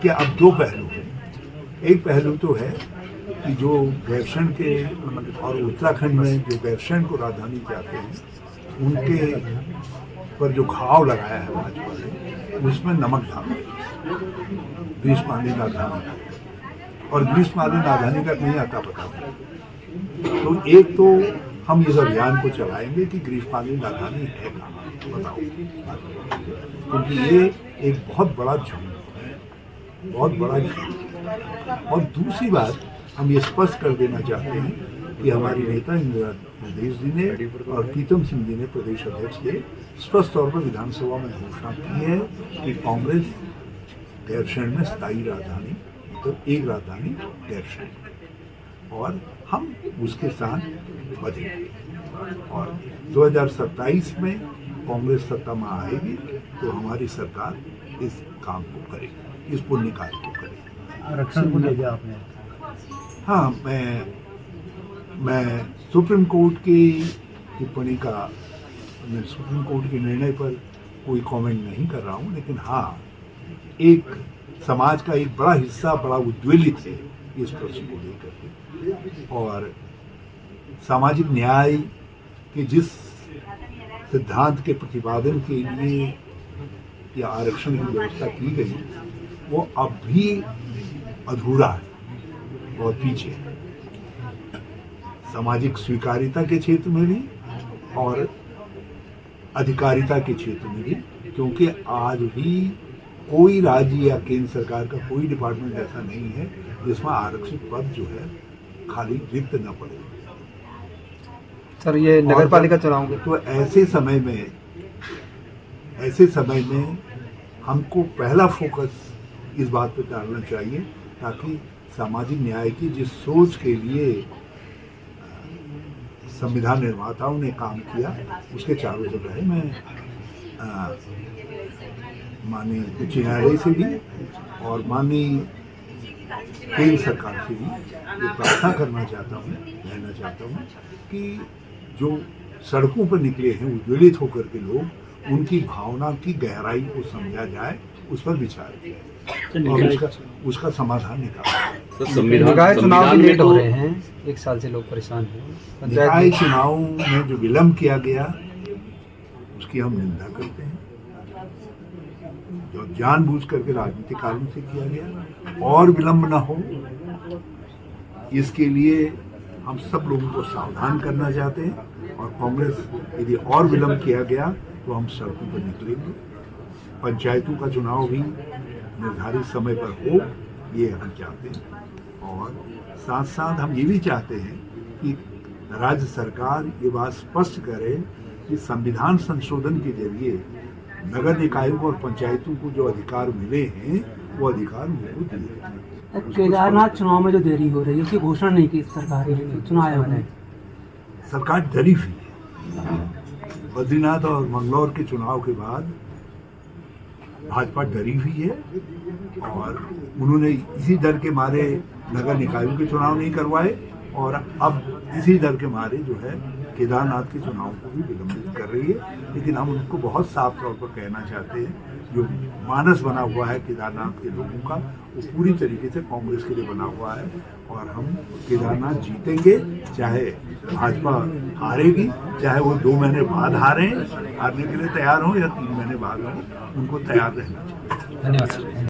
कि अब दो पहलू हैं। एक पहलू तो है कि जो गैरसैंण के और उत्तराखंड में जो गैरसैंण को राजधानी चाहते हैं उनके पर जो घाव लगाया है भाजपा ने, उसमें नमक डाला ग्रीष्मालीन राजधानी, और ग्रीष्मालीन राजधानी का नहीं आता पता। तो एक तो हम इस अभियान को चलाएंगे कि ग्रीष्मालीन राजधानी है कहाँ बताओ, क्योंकि ये एक बहुत बड़ा झूठ है, बहुत बड़ा झूठ। और दूसरी बात हम ये स्पष्ट कर देना चाहते हैं कि हमारी नेता इंदिरा हृदयेश जी ने और प्रीतम सिंह जी ने, प्रदेश अध्यक्ष ने, स्पष्ट तौर पर विधानसभा में घोषणा की है कि कांग्रेस गैरसैंण में स्थायी राजधानी, तो एक राजधानी गैरसैंण, और हम उसके साथ बढ़ेंगे। और 2027 में कांग्रेस सत्ता में आएगी तो हमारी सरकार इस काम को करेगी, इस पुण्य कार्य को करेगी। आरक्षण को ले गया आपने? हाँ, मैं सुप्रीम कोर्ट की टिप्पणी का, मैं सुप्रीम कोर्ट के निर्णय पर कोई कमेंट नहीं कर रहा हूँ, लेकिन हाँ, एक समाज का एक बड़ा हिस्सा बड़ा उद्वेलित है इस प्रश्न को लेकर के, और सामाजिक न्याय के जिस सिद्धांत के प्रतिपादन के लिए या आरक्षण की व्यवस्था की गई वो अब भी अधूरा है, बहुत पीछे है, सामाजिक स्वीकार्यता के क्षेत्र में भी और अधिकारिता के क्षेत्र में भी, क्योंकि आज भी कोई राज्य या केंद्र सरकार का कोई डिपार्टमेंट ऐसा नहीं है जिसमें आरक्षित पद जो है खाली रिक्त न पड़े। सर, ये नगर पालिका चुनाव तो ऐसे समय में हमको पहला फोकस इस बात पर डालना चाहिए ताकि सामाजिक न्याय की जिस सोच के लिए संविधान निर्माताओं ने काम किया उसके चारों जगह मैं माननीय उच्च न्यायालय से भी और माननीय केंद्र सरकार से भी ये प्रार्थना करना चाहता हूँ, कहना चाहता हूँ कि जो सड़कों पर निकले हैं उद्वेलित होकर के लोग, उनकी भावना की गहराई को समझा जाए, उस पर विचार किया और उसका समाधान निकाला। निकाय चुनाव भी लेट हो रहे हैं, 1 साल से लोग परेशान हैं। निकाय चुनाव में जो विलम्ब किया गया उसकी हम निंदा करते हैं, जो जानबूझ करके राजनीतिक कारणों से किया गया, और विलम्ब न हो इसके लिए हम सब लोगों को सावधान करना चाहते हैं। और कांग्रेस यदि और विलम्ब किया गया तो हम सड़कों पर निकलेंगे। पंचायतों का चुनाव भी निर्धारित समय पर हो, ये हम चाहते हैं। और साथ साथ हम ये भी चाहते हैं कि राज्य सरकार ये बात स्पष्ट करे कि संविधान संशोधन के जरिए नगर निकायों और पंचायतों को जो अधिकार मिले हैं वो अधिकार उनको दिए। केदारनाथ चुनाव में जो देरी हो रही है उसकी घोषणा नहीं की सरकार ने, चुनाव आयोग ने। सरकार डरी हुई है। बद्रीनाथ और मंगलौर के चुनाव के बाद भाजपा डरी हुई है और उन्होंने इसी डर के मारे नगर निकायों के चुनाव नहीं करवाए, और अब इसी डर के मारे जो है केदारनाथ के चुनाव को भी विलंबित कर रही है। लेकिन हम उनको बहुत साफ तौर पर कहना चाहते हैं, जो मानस बना हुआ है केदारनाथ के लोगों का वो पूरी तरीके से कांग्रेस के लिए बना हुआ है, और हम केदारनाथ जीतेंगे, चाहे भाजपा हारेगी, चाहे वो 2 महीने बाद हारने के लिए तैयार हों या 3 महीने बाद हों, उनको तैयार रहना चाहिए। धन्यवाद।